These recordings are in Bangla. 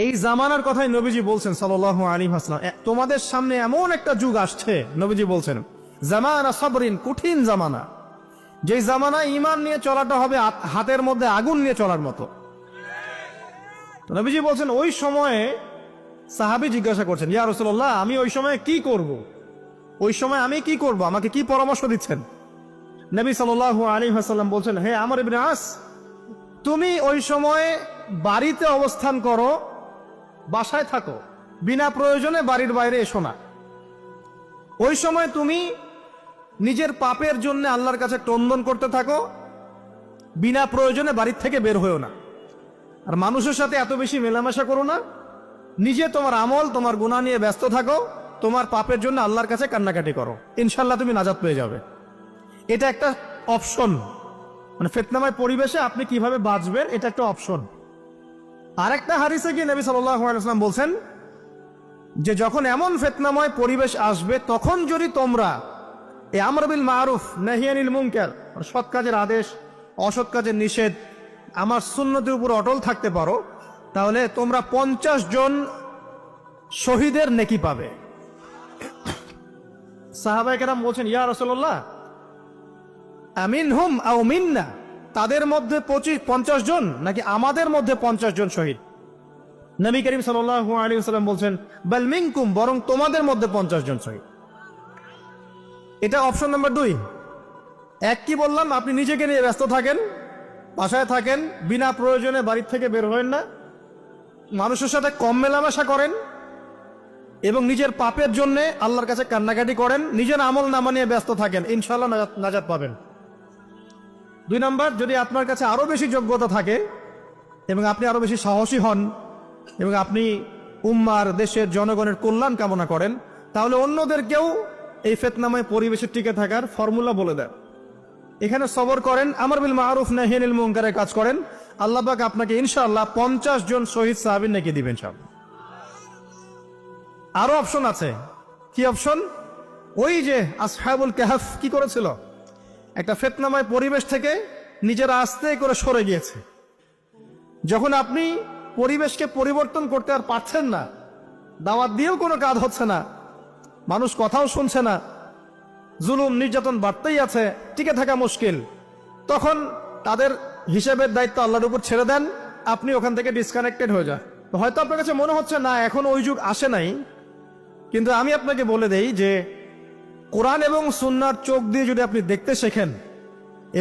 এই জামানার কথাই নবীজি বলছেন সাল্লাল্লাহু আলাইহি ওয়াসাল্লাম, তোমাদের সামনে এমন একটা যুগ আসছে, নবীজি বলছেন জামানা সাবরিন, কঠিন জামানা, যে জামানায় ঈমান নিয়ে চলাটা হবে হাতের মধ্যে আগুন নিয়ে চলার মতো। তো নবীজি বলছেন ওই সময়ে সাহাবী জিজ্ঞাসা করছেন, ইয়া রাসূলুল্লাহ, আমি ওই সময়ে কি করব? ওই সময় আমি কি করব, আমাকে কি পরামর্শ দিচ্ছেন? নবী সাল্লাল্লাহু আলাইহি ওয়াসাল্লাম বলছেন, হে আমর ইবনে আস, তুমি ওই সময়ে বাড়িতে অবস্থান করো, বাসায় থাকো, বিনা প্রয়োজনে বাড়ির বাইরে এসো না। ওই সময় তুমি নিজের পাপের জন্য আল্লাহর কাছে ক্রন্দন করতে থাকো, বিনা প্রয়োজনে বাড়ির থেকে বের হয়েও না। আর মানুষের সাথে এত বেশি মেলামেশা করো না, নিজে তোমার আমল, তোমার গুনাহ নিয়ে ব্যস্ত থাকো, তোমার পাপের জন্য আল্লাহর কাছে কান্নাকাটি করো, ইনশাল্লাহ তুমি নাজাত পেয়ে যাবে। এটা একটা অপশন, মানে ফিতনাময় পরিবেশে আপনি কিভাবে বাঁচবেন, এটা একটা অপশন। আরেকটা হাদিসে কি নবী সাল্লাল্লাহু আলাইহি ওয়াসাল্লাম বলছেন যে যখন এমন ফিতনাময় পরিবেশ আসবে, তখন যদি তোমরা এই আমর বিল মারুফ নাহি আনিল মুনকার, সৎ কাজের আদেশ, অসৎ কাজের নিষেধ, আমার সুন্নতের উপর অটল থাকতে পারো, তাহলে তোমরা 50 জন শহীদের নেকি পাবে। সাহাবায়ে কেরাম বলছেন, ইয়া রাসূলুল্লাহ, আমিনহুম আও মিন্না, তাদের মধ্যে 50 জন নাকি আমাদের মধ্যে 50 জন শহীদ? নবী করিম সাল্লাল্লাহু আলাইহি ওয়াসাল্লাম বলছেন, বাল মিনকুম, বরং তোমাদের মধ্যে 50 জন শহীদ। এটা অপশন নাম্বার 2। এক কি বললাম, আপনি নিজেকে নিয়ে ব্যস্ত থাকেন, বাসায় থাকেন, বিনা প্রয়োজনে বাড়ির থেকে বের হবেন না, মানুষের সাথে কম মেলামেশা করেন এবং নিজের পাপের জন্য আল্লাহর কাছে কান্নাকাটি করেন, নিজের আমল নামা নিয়ে ব্যস্ত থাকেন, ইনশাআল্লাহ নাজাত পাবেন। 2 নাম্বার, যদি আপনার কাছে আরো বেশি যোগ্যতা থাকে এবং আপনি আরো বেশি সাহসী হন এবং আপনি উম্মার, দেশের জনগণের কল্যাণ কামনা করেন, তাহলে অন্যদেরকেও এই ফিতনাময় পরিবেশে টিকে থাকার ফর্মুলা বলে দেন। এখানে সবর করেন, আমর বিল মারুফ নাহি আনিল মুনকারের কাজ করেন, আল্লাহ পাক আপনাকে ইনশাআল্লাহ 50 জন শহীদ সাহাবীর নেকি দিবেন সব। আরো অপশন আছে। কি অপশন? ওই যে আসহাবুল কাহফ কি করেছিল, একটা ফিতনাময় পরিবেশ থেকে নিজেরা আস্তে করে সরে গিয়েছে। যখন আপনি পরিবেশকে পরিবর্তন করতে আর পারছেন না, দাওয়াত দিয়েও কোনো কাজ হচ্ছে না, মানুষ কথাও শুনছে না, জুলুম নির্যাতন বাড়তেই আছে, টিকে থাকা মুশকিল, তখন তাদের হিসেবের দায়িত্ব আল্লাহর উপর ছেড়ে দেন, আপনি ওখান থেকে ডিসকানেক্টেড হয়ে যান। হয়তো আপনার কাছে মনে হচ্ছে না এখন ওই যুগ আসে নাই, কিন্তু আমি আপনাকে বলে দেই যে কোরআন এবং সুন্নাহর চোখ দিয়ে যদি আপনি দেখতে শেখেন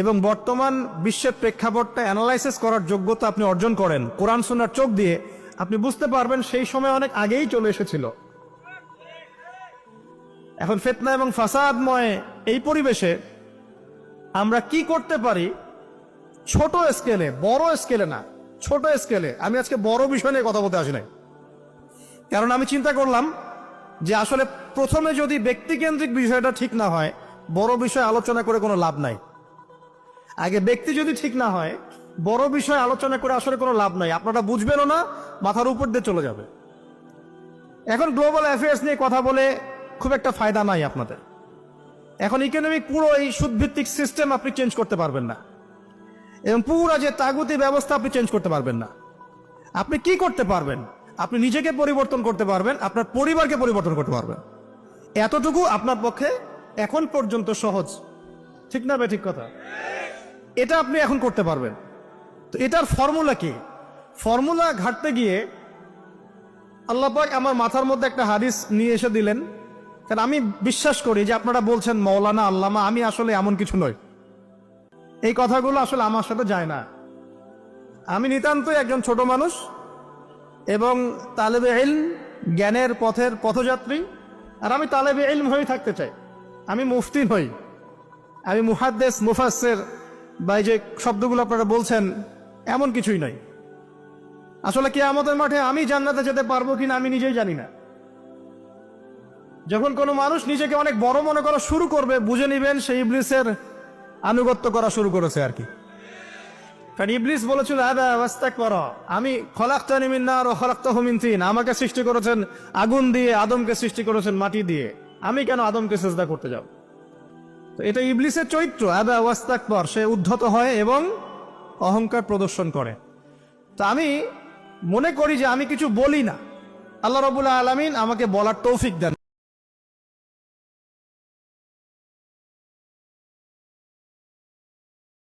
এবং বর্তমান বিশ্বের প্রেক্ষাপটটা অ্যানালাইসিস করার যোগ্যতা আপনি অর্জন করেন কোরআন সুন্নাহর চোখ দিয়ে, আপনি বুঝতে পারবেন সেই সময় অনেক আগেই চলে এসেছিল। এখন ফিতনা এবং ফাসাদময় এই পরিবেশে আমরা কি করতে পারি, ছোট স্কেলে, বড় স্কেলে না, ছোট স্কেলে। আমি আজকে বড় বিষয় নিয়ে কথা বলতে আসি নাই, কারণ আমি চিন্তা করলাম যে আসলে প্রথমে যদি ব্যক্তিকেন্দ্রিক বিষয়টা ঠিক না হয়, বড় বিষয় আলোচনা করে কোনো লাভ নাই। আগে ব্যক্তি যদি ঠিক না হয়, বড় বিষয় আলোচনা করে আসলে কোনো লাভ নাই, আপনারা বুঝবেনও না, মাথার উপর দিয়ে চলে যাবে। এখন গ্লোবাল অ্যাফেয়ার্স নিয়ে কথা বলে খুব একটা ফায়দা নাই আপনাদের। এখন ইকোনমিক পুরো এই সুদভিত্তিক সিস্টেম আপনি চেঞ্জ করতে পারবেন না, এবং পুরো যে তাগুতি ব্যবস্থা আপনি চেঞ্জ করতে পারবেন না। আপনি কি করতে পারবেন? আপনি নিজেকে পরিবর্তন করতে পারবেন, আপনার পরিবারকে পরিবর্তন করতে পারবেন। এতটুকু আপনার পক্ষে এখন পর্যন্ত সহজ, ঠিক না? ঠিক কথা। এটা আপনি এখন করতে পারবেন। তো এটার ফর্মুলা কি? ফর্মুলা ঘাটতে গিয়ে আল্লাহ পাক আমার মাথার মধ্যে একটা হাদিস নিয়ে এসে দিলেন, কারণ আমি বিশ্বাস করি যে আপনারা বলছেন মাওলানা, আল্লামা, আমি আসলে এমন কিছু নই, এই কথাগুলো আসলে আমার সাথে যায় না। আমি নিতান্তই একজন ছোট মানুষ এবং তালেবে ইলম, জ্ঞানের পথের পথযাত্রী। আর আমি তালেবে ইলম হয়ে থাকতে চাই, আমি মুফতি নই, আমি মুহাদ্দিস, মুফাসসির বা এই যে শব্দগুলো আপনারা বলছেন, এমন কিছুই নয়। আসলে কিয়ামতের মাঠে আমি জান্নাতে যেতে পারবো কিনা আমি নিজেই জানি না। যখন কোনো মানুষ নিজেকে অনেক বড় মনে করা শুরু করবে, বুঝে নিবেন সে ইবলিসের আনুগত্য করা শুরু করেছে আর কি। কারণ ইবলিস বলেছিল, আবা ওয়াস্তাকবারা, আমি খলাকতানি মিন নার ওয়া খলাকতাহু মিন তিন, আমাকে সৃষ্টি করেছেন আগুন দিয়ে, আদমকে সৃষ্টি করেছেন মাটি দিয়ে, আমি কেন আদমকে সিজদা করতে যাব? তো এটা ইবলিসের চরিত্র, আবা ওয়াস্তাকবার, সে উদ্ধত হয় এবং অহংকার প্রদর্শন করে। তো আমি মনে করি যে আমি কিছু বলি না, আল্লাহ রাব্বুল আলামিন আমাকে বলার তৌফিক দেন।